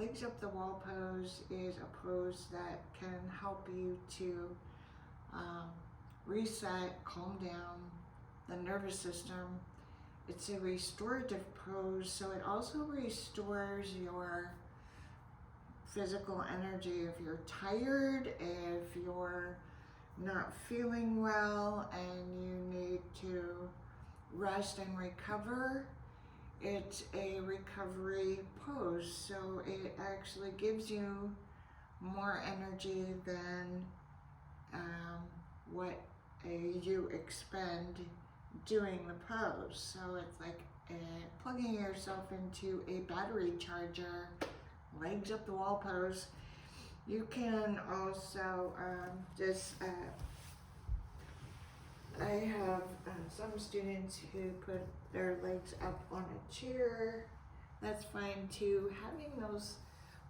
legs up the wall pose is a pose that can help you to reset, calm down the nervous system. It's a restorative pose, so it also restores your physical energy. If you're tired, if you're not feeling well and you need to rest and recover, it's a recovery pose, so it actually gives you more energy than what you expend doing the pose. So it's like plugging yourself into a battery charger, legs up the wall pose. You can also I have some students who put their legs up on a chair. That's fine too. Having those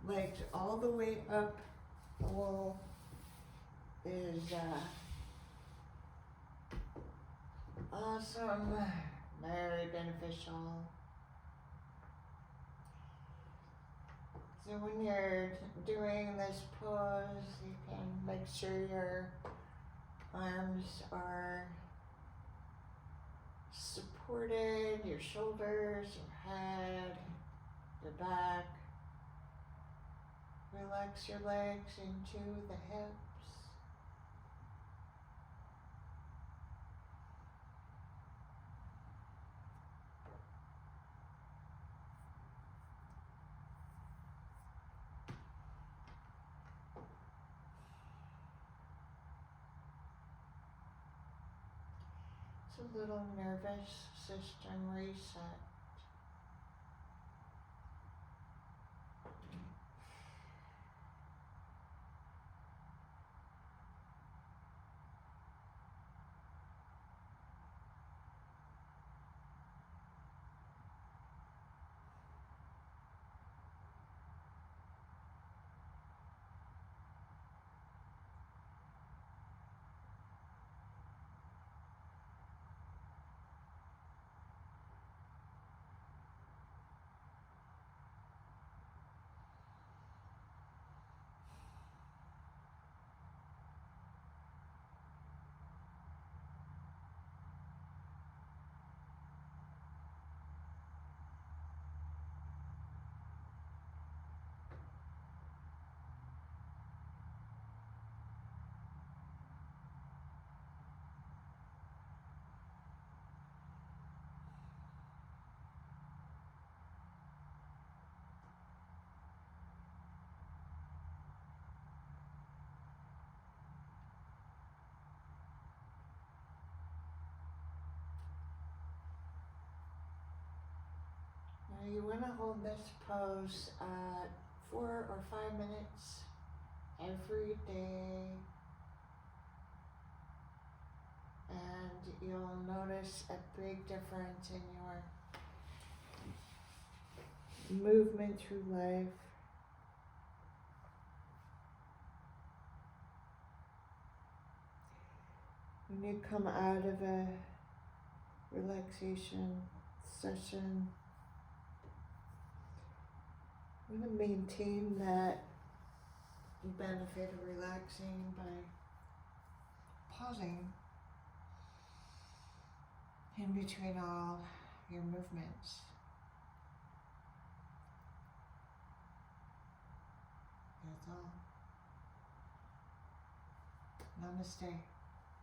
legs all the way up the wall is awesome, very beneficial. So when you're doing this pose, you can make sure your arms are supported, your shoulders, your head, your back. Relax your legs into the hips. It's a little nervous system reset. Now you want to hold this pose 4 or 5 minutes every day, and you'll notice a big difference in your movement through life. When you come out of a relaxation session, I'm going to maintain that benefit of relaxing by pausing in between all your movements. That's all. Namaste.